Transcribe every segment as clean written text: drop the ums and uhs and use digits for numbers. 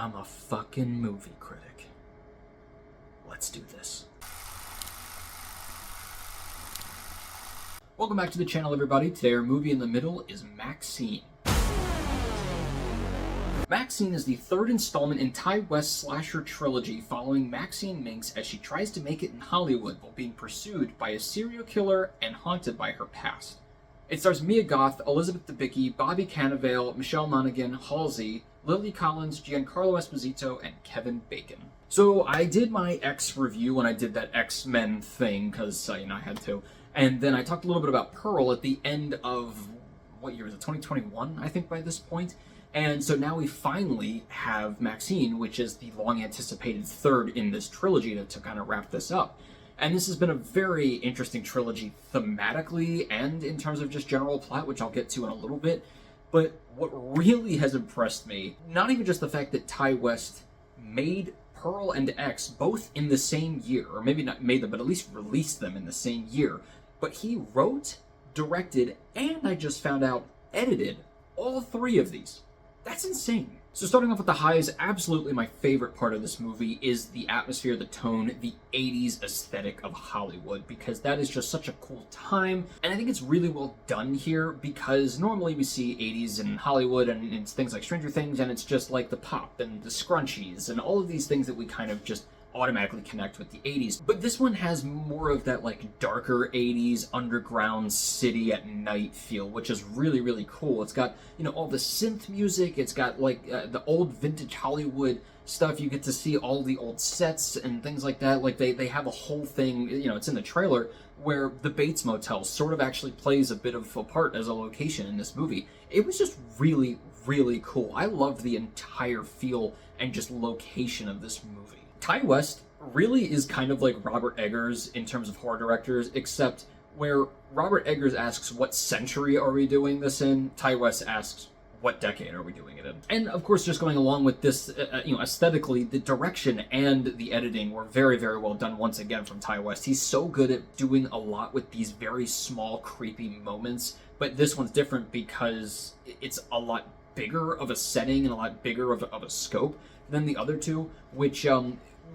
I'm a fucking movie critic. Let's do this. Welcome back to the channel, everybody. Today our movie in the middle is Maxxxine. Maxxxine is the third installment in Ti West's slasher trilogy following Maxine Minx as she tries to make it in Hollywood while being pursued by a serial killer and haunted by her past. It stars Mia Goth, Elizabeth Debicki, Bobby Cannavale, Michelle Monaghan, Halsey, Lily Collins, Giancarlo Esposito, and Kevin Bacon. So I did my X review when I did that X-Men thing, because, I had to. And then I talked a little bit about Pearl at the end of, what year is it, 2021, I think, by this point. And so now we finally have Maxxxine, which is the long-anticipated third in this trilogy to kind of wrap this up. And this has been a very interesting trilogy thematically and in terms of just general plot, which I'll get to in a little bit. But what really has impressed me, not even just the fact that Ti West made Pearl and X both in the same year, or maybe not made them, but at least released them in the same year, but he wrote, directed, and I just found out, edited all three of these. That's insane. So starting off with the highs, absolutely my favorite part of this movie is the atmosphere, the tone, the 80s aesthetic of Hollywood, because that is just such a cool time. And I think it's really well done here because normally we see 80s in Hollywood and it's things like Stranger Things, and it's just like the pop and the scrunchies and all of these things that we kind of just automatically connect with the 80s. But this one has more of that like darker 80s underground city at night feel, which is really, really cool. It's got, all the synth music. It's got like the old vintage Hollywood stuff. You get to see all the old sets and things like that. Like they have a whole thing, it's in the trailer, where the Bates Motel sort of actually plays a bit of a part as a location in this movie. It was just really, really cool. I loved the entire feel and just location of this movie. Ti West really is kind of like Robert Eggers in terms of horror directors, except where Robert Eggers asks, what century are we doing this in? Ti West asks, what decade are we doing it in? And of course, just going along with this, aesthetically, the direction and the editing were very, very well done once again from Ti West. He's so good at doing a lot with these very small, creepy moments, but this one's different because it's a lot bigger of a setting and a lot bigger of a scope than the other two, which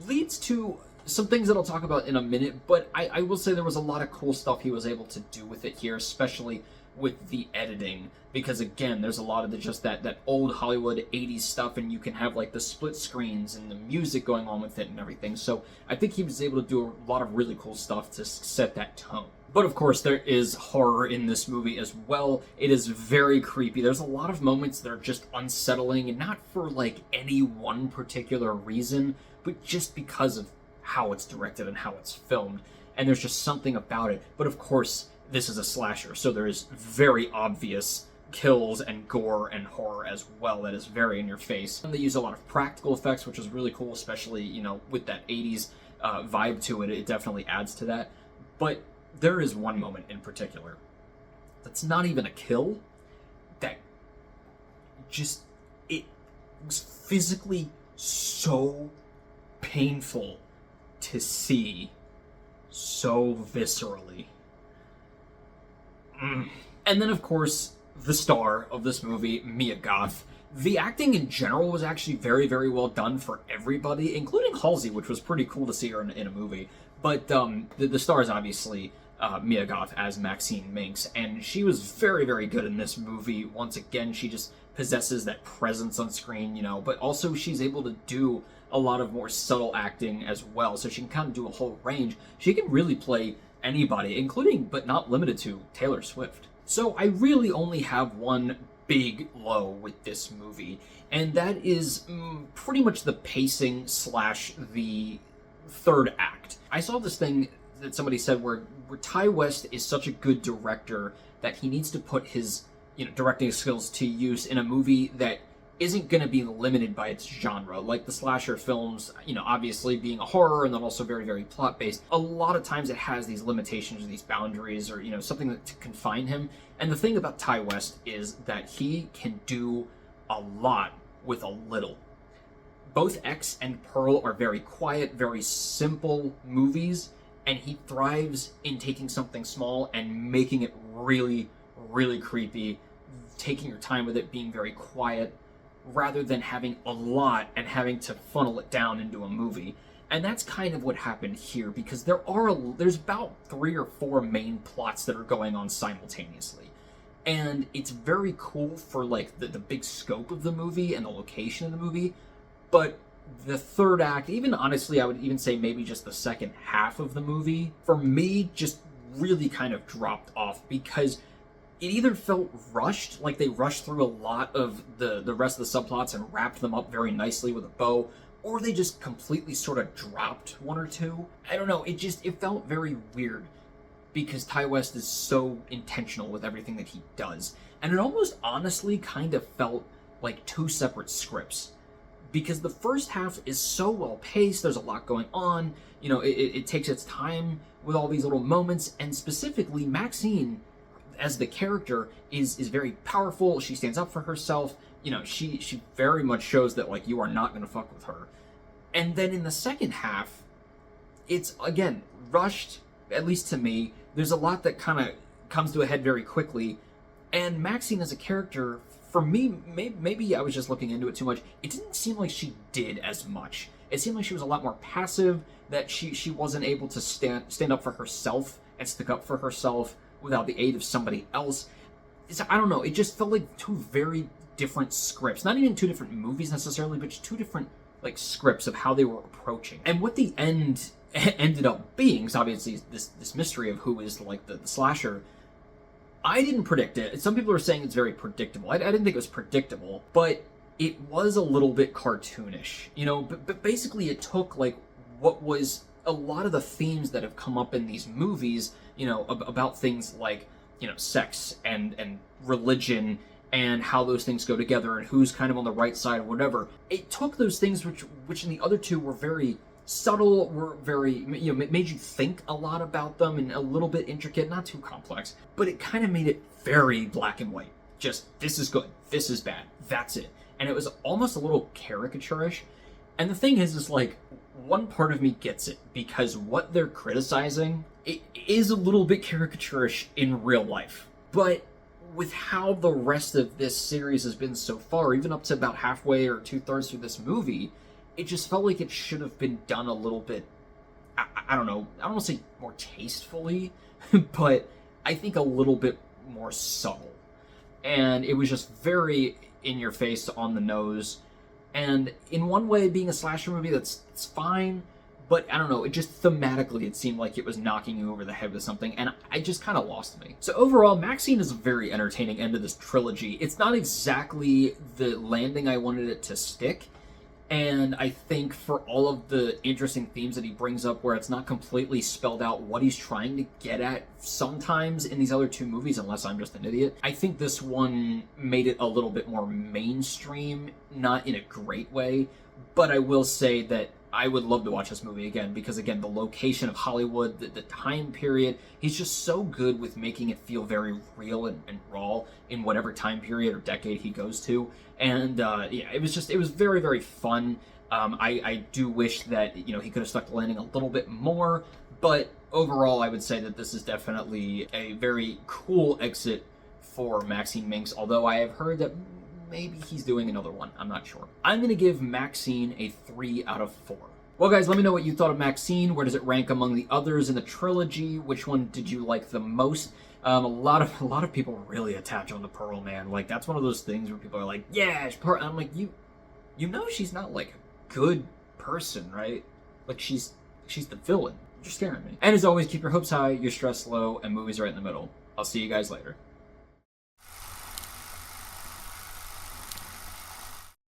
leads to some things that I'll talk about in a minute, but I will say there was a lot of cool stuff he was able to do with it here, especially with the editing, because again, there's a lot of that old Hollywood 80s stuff, and you can have like the split screens and the music going on with it and everything. So I think he was able to do a lot of really cool stuff to set that tone. But of course, there is horror in this movie as well. It is very creepy. There's a lot of moments that are just unsettling, and not for like any one particular reason, but just because of how it's directed and how it's filmed. And there's just something about it. But of course, this is a slasher, so there is very obvious kills and gore and horror as well that is very in your face. And they use a lot of practical effects, which is really cool, especially, with that 80s vibe to it. It definitely adds to that. But there is one moment in particular that's not even a kill, that just, it's physically so painful to see so viscerally. And then, of course, the star of this movie, Mia Goth. The acting in general was actually very, very well done for everybody, including Halsey, which was pretty cool to see her in a movie. But the star is obviously Mia Goth as Maxine Minx, and she was very, very good in this movie. Once again, she just possesses that presence on screen, but also she's able to do a lot of more subtle acting as well, so she can kind of do a whole range. She can really play anybody, including, but not limited to, Taylor Swift. So I really only have one big low with this movie, and that is pretty much the pacing / the third act. I saw this thing that somebody said where Ti West is such a good director that he needs to put his directing skills to use in a movie that isn't going to be limited by its genre, like the slasher films, obviously being a horror and then also very, very plot-based. A lot of times it has these limitations or these boundaries or, something to confine him. And the thing about Ti West is that he can do a lot with a little. Both X and Pearl are very quiet, very simple movies, and he thrives in taking something small and making it really, really creepy, taking your time with it, being very quiet. rather than having a lot and having to funnel it down into a movie. And that's kind of what happened here, because there's about 3 or 4 main plots that are going on simultaneously. And it's very cool for like the big scope of the movie and the location of the movie, but the third act, even honestly, I would even say maybe just the second half of the movie, for me, just really kind of dropped off, because it either felt rushed, like they rushed through a lot of the rest of the subplots and wrapped them up very nicely with a bow, or they just completely sort of dropped 1 or 2. I don't know, it felt very weird, because Ty West is so intentional with everything that he does. And it almost honestly kind of felt like 2 separate scripts, because the first half is so well paced, there's a lot going on, you know, it takes its time with all these little moments, and specifically Maxxine as the character is very powerful. She stands up for herself, you know, she very much shows that like you are not going to fuck with her. And then in the second half, it's again rushed, at least to me. There's a lot that kind of comes to a head very quickly, and Maxxine as a character, for me, maybe I was just looking into it too much. It didn't seem like she did as much. It seemed like she was a lot more passive, that she wasn't able to stand up for herself and stick up for herself without the aid of somebody else. I don't know, it just felt like 2 very different scripts. Not even 2 different movies necessarily, but just 2 different like scripts of how they were approaching. And what the end ended up being is obviously this mystery of who is like the slasher. I didn't predict it. Some people are saying it's very predictable. I didn't think it was predictable, but it was a little bit cartoonish. You know, but basically it took like what was a lot of the themes that have come up in these movies, you know, about things like, you know, sex and religion and how those things go together and who's kind of on the right side or whatever. It took those things which in the other 2 were very subtle, were very, you know, made you think a lot about them and a little bit intricate, not too complex, but it kind of made it very black and white. Just, this is good, this is bad, that's it. And it was almost a little caricaturish. And the thing is like, one part of me gets it, because what they're criticizing, it is a little bit caricaturish in real life. But with how the rest of this series has been so far, even up to about halfway or 2/3 through this movie, it just felt like it should have been done a little bit, I don't know, I don't want to say more tastefully, but I think a little bit more subtle. And it was just very in your face, on the nose. And in one way, being a slasher movie, it's fine, but I don't know, it just thematically, it seemed like it was knocking you over the head with something, and I just kind of lost me. So overall, Maxxine is a very entertaining end to this trilogy. It's not exactly the landing I wanted it to stick, and I think for all of the interesting themes that he brings up, where it's not completely spelled out what he's trying to get at sometimes in these other 2 movies, unless I'm just an idiot, I think this one made it a little bit more mainstream, not in a great way, but I will say that I would love to watch this movie again, because again, the location of Hollywood, the time period, he's just so good with making it feel very real and raw in whatever time period or decade he goes to. And yeah, it was very, very fun. I do wish that, you know, he could have stuck the landing a little bit more, but overall, I would say that this is definitely a very cool exit for Maxxine Minx, although I have heard that maybe he's doing another one. I'm not sure. I'm going to give Maxxine a 3 out of 4. Well, guys, let me know what you thought of Maxxine. Where does it rank among the others in the trilogy? Which one did you like the most? A lot of people really attach on to Pearl, man. Like, that's one of those things where people are like, yeah, Pearl. I'm like, you know she's not, like, a good person, right? Like, she's the villain. You're scaring me. And as always, keep your hopes high, your stress low, and movies right in the middle. I'll see you guys later.